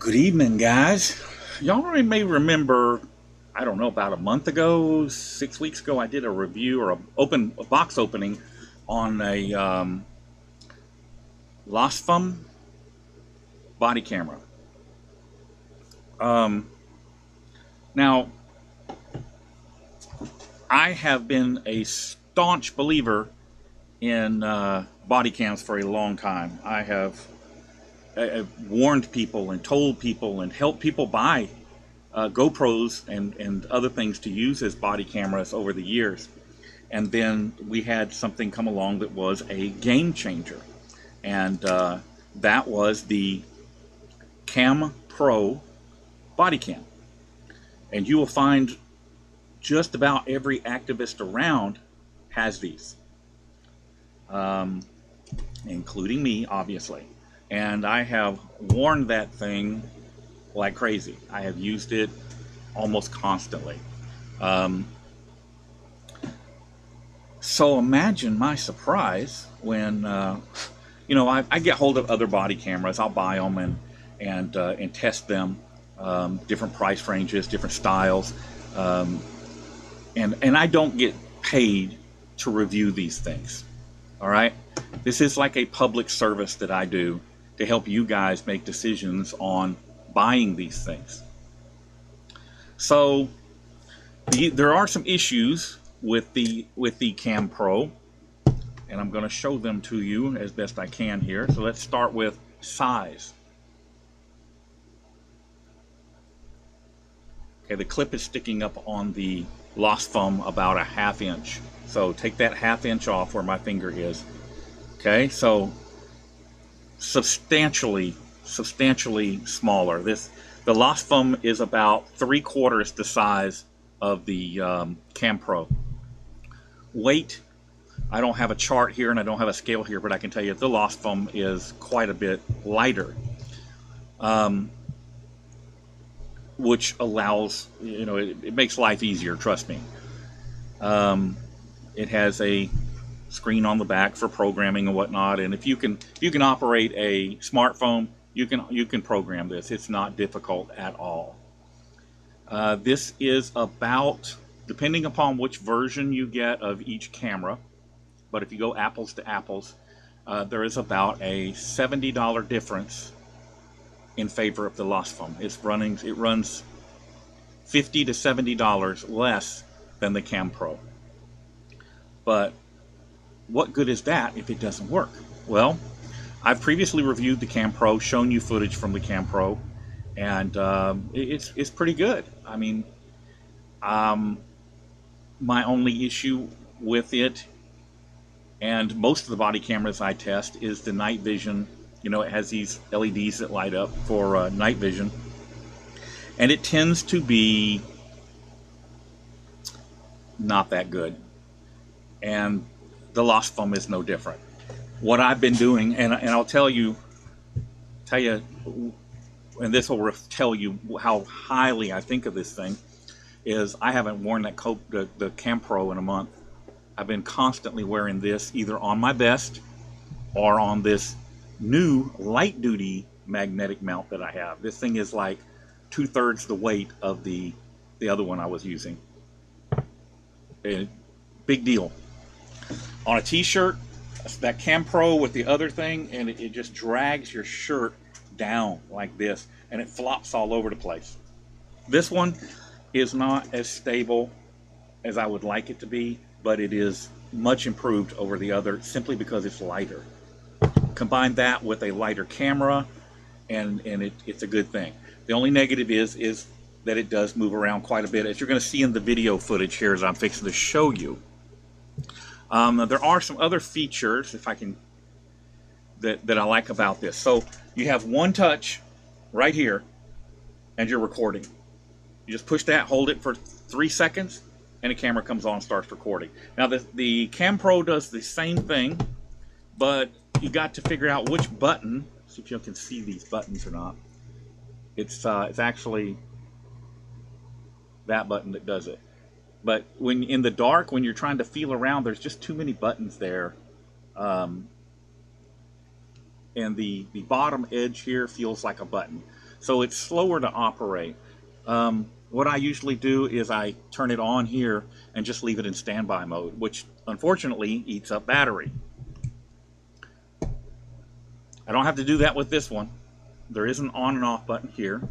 Good evening, guys. Y'all may remember, I don't know, about a month ago, 6 weeks ago, I did a review or a box opening on a LosFom body camera. Now, I have been a staunch believer in body cams for a long time. I've warned people and told people and helped people buy GoPros and other things to use as body cameras over the years. And then we had something come along that was a game changer. And that was the CammPro body cam. And you will find just about every activist around has these, including me, obviously. And I have worn that thing like crazy. I have used it almost constantly. So imagine my surprise when, I get hold of other body cameras. I'll buy them and test them, different price ranges, different styles. And I don't get paid to review these things. All right. This is like a public service that I do to help you guys make decisions on buying these things. So there are some issues with the CammPro, and I'm going to show them to you as best I can here. So let's start with size. Okay, the clip is sticking up on the LosFom about a 1/2 inch. So take that 1/2 inch off where my finger is. Okay, so substantially smaller. The LosFom is about 3/4 the size of the CammPro. Weight, I don't have a chart here and I don't have a scale here, but I can tell you the LosFom is quite a bit lighter, which allows, it makes life easier, trust me. It has a screen on the back for programming and whatnot, and if you can operate a smartphone, you can program this. It's not difficult at all. This is about, depending upon which version you get of each camera, but if you go apples to apples, there is about a $70 difference in favor of the LosFom. It runs $50 to $70 less than the CammPro. But what good is that if it doesn't work? Well, I've previously reviewed the CammPro, shown you footage from the CammPro, and it's pretty good. I mean, my only issue with it, and most of the body cameras I test, is the night vision. It has these LEDs that light up for night vision, and it tends to be not that good. And the LosFom is no different. What I've been doing, and I'll tell you, and this will tell you how highly I think of this thing, is I haven't worn the CammPro in a month. I've been constantly wearing this either on my vest or on this new light duty magnetic mount that I have. This thing is like 2/3 the weight of the other one I was using. Big deal. On a t-shirt, that CammPro with the other thing, and it just drags your shirt down like this, and it flops all over the place. This one is not as stable as I would like it to be, but it is much improved over the other simply because it's lighter. Combine that with a lighter camera, and it's a good thing. The only negative is that it does move around quite a bit, as you're going to see in the video footage here as I'm fixing to show you. There are some other features, if I can, that I like about this. So you have one touch right here, and you're recording. You just push that, hold it for 3 seconds, and the camera comes on and starts recording. Now the CammPro does the same thing, but you got to figure out which button. See if you can see these buttons or not. It's actually that button that does it. But when in the dark, when you're trying to feel around, there's just too many buttons there. And the bottom edge here feels like a button. so it's slower to operate. What I usually do is I turn it on here and just leave it in standby mode, which unfortunately eats up battery. I don't have to do that with this one. There is an on and off button here,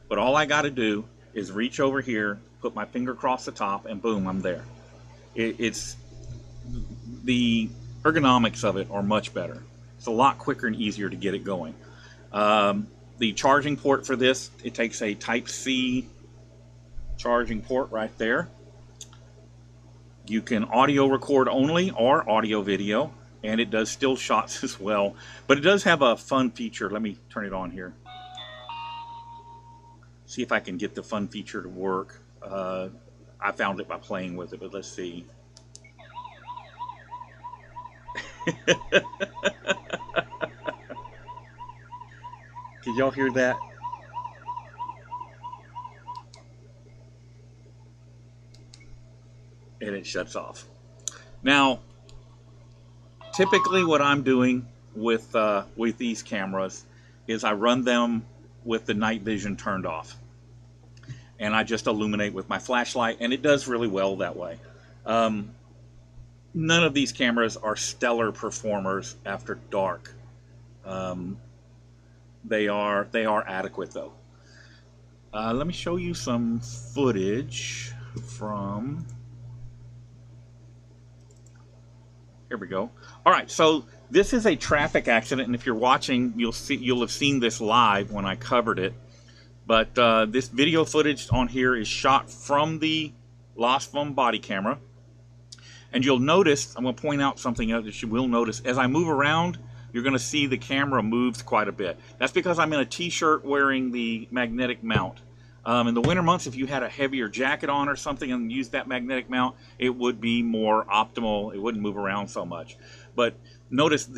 but all I got to do is reach over here, put my finger across the top, and boom, I'm there. It's the ergonomics of it are much better. It's a lot quicker and easier to get it going. The charging port for this, it takes a Type-C charging port right there. You can audio record only or audio video, and it does still shots as well. But it does have a fun feature. Let me turn it on here. See if I can get the fun feature to work. I found it by playing with it, but let's see. Did y'all hear that? And it shuts off. Now, typically what I'm doing with these cameras is I run them with the night vision turned off. And I just illuminate with my flashlight, and it does really well that way. None of these cameras are stellar performers after dark. They are adequate though. Let me show you some footage from. Here we go. All right, so this is a traffic accident, and if you're watching, you'll have seen this live when I covered it. But this video footage on here is shot from the LosFom body camera. And you'll notice, I'm going to point out something else that you will notice. As I move around, you're going to see the camera moves quite a bit. That's because I'm in a t-shirt wearing the magnetic mount. In the winter months, if you had a heavier jacket on or something and used that magnetic mount, it would be more optimal. It wouldn't move around so much. But notice,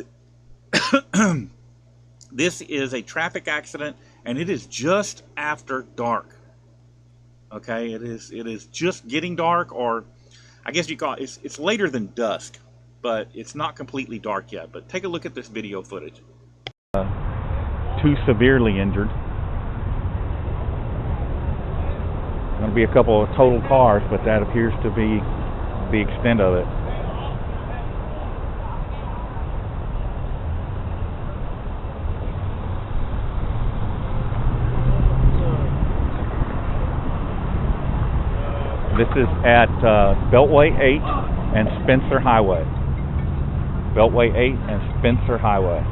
this is a traffic accident, and it is just after dark. Okay, it is just getting dark, or I guess you call it, it's later than dusk, but it's not completely dark yet. But take a look at this video footage. Too severely injured. Going to be a couple of total cars, but that appears to be the extent of it. This is at Beltway 8 and Spencer Highway. Beltway 8 and Spencer Highway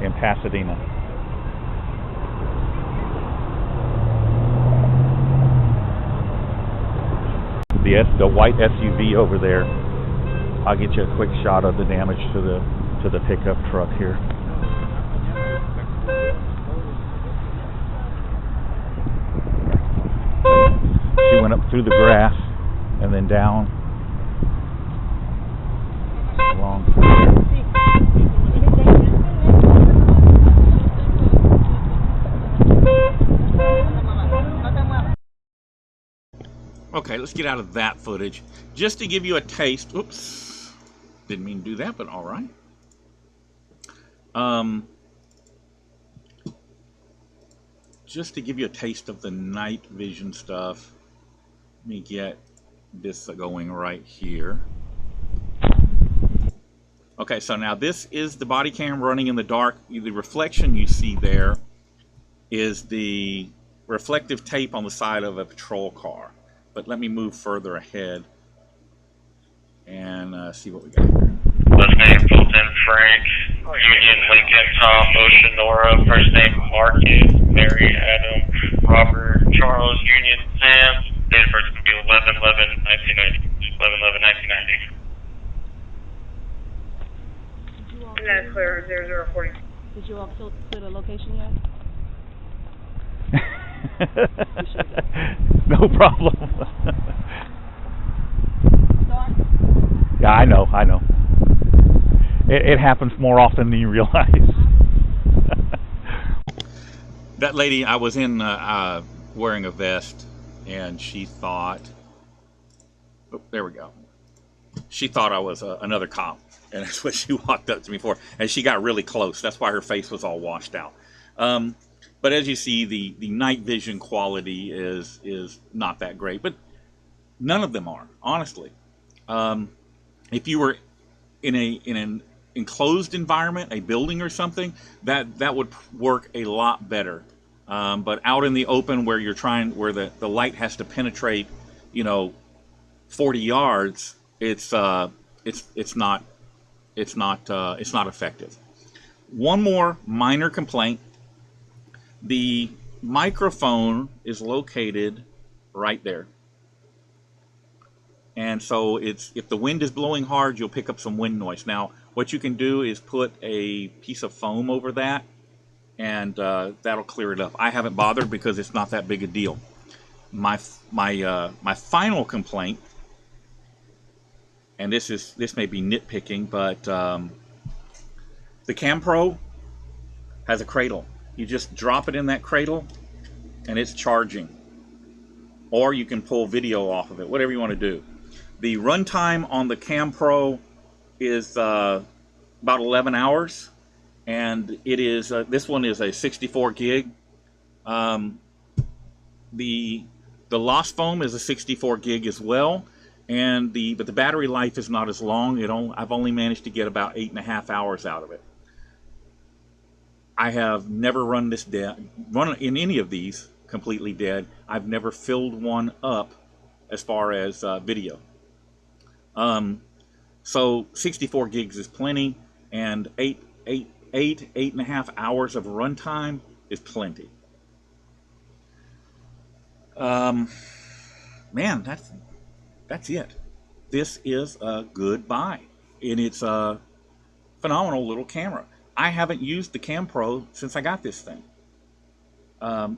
in Pasadena. The white SUV over there. I'll get you a quick shot of the damage to the pickup truck here. She went up through the grass and then down along. Okay, let's get out of that footage just to give you a taste. Oops, didn't mean to do that, but all right. Just to give you a taste of the night vision stuff, let me get this going right here. Okay, so now this is the body cam running in the dark. The reflection you see there is the reflective tape on the side of a patrol car. But let me move further ahead and see what we got here. Last name Fulton Frank, Union Lincoln Tom Ocean Nora, first name Marcus Mary Adam Robert Charles Union Sam, date of birth is going to be 11/11/1990. 11/11/1990. And that's clear 0040. Did you all clear the location yet? No problem. Yeah, I know. It happens more often than you realize. That lady, I was in wearing a vest, and she thought, oh, there we go. She thought I was another cop. And that's what she walked up to me for. And she got really close. That's why her face was all washed out. But as you see, the night vision quality is not that great. But none of them are, honestly. If you were in an enclosed environment, a building or something, that would work a lot better. But out in the open where where the light has to penetrate, 40 yards, it's not effective. One more minor complaint. The microphone is located right there. And so if the wind is blowing hard, you'll pick up some wind noise. Now, what you can do is put a piece of foam over that, and that'll clear it up. I haven't bothered because it's not that big a deal. My final complaint, and this may be nitpicking, but the CammPro has a cradle. You just drop it in that cradle, and it's charging. Or you can pull video off of it, whatever you want to do. The runtime on the CammPro is about 11 hours, and it is this one is a 64 gig. The LosFom is a 64 gig as well, but the battery life is not as long. I've only managed to get about 8.5 hours out of it. I have never run in any of these completely dead. I've never filled one up as far as video. So 64 gigs is plenty, and 8.5 hours of runtime is plenty. Man, that's it. This is a good buy, and it's a phenomenal little camera. I haven't used the CammPro since I got this thing.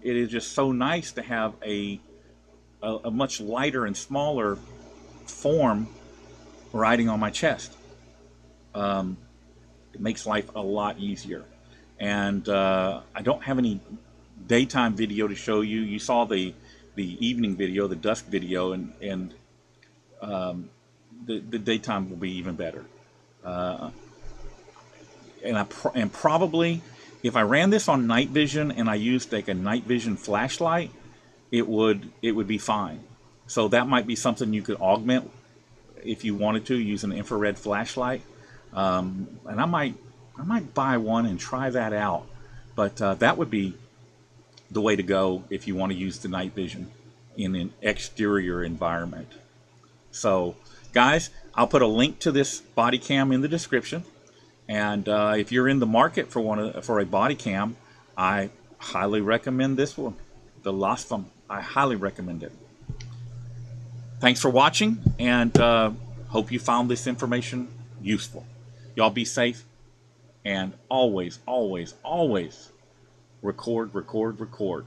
It is just so nice to have a much lighter and smaller form riding on my chest. It makes life a lot easier. And I don't have any daytime video to show you. You saw the evening video, the dusk video, and the daytime will be even better. And probably, if I ran this on night vision and I used like a night vision flashlight, it would be fine. So that might be something you could augment if you wanted to, use an infrared flashlight. And I might buy one and try that out. But that would be the way to go if you want to use the night vision in an exterior environment. So, guys, I'll put a link to this body cam in the description. And if you're in the market for a body cam, I highly recommend this one, the LosFom. I highly recommend it. Thanks for watching, and hope you found this information useful. Y'all be safe, and always, always, always record, record, record.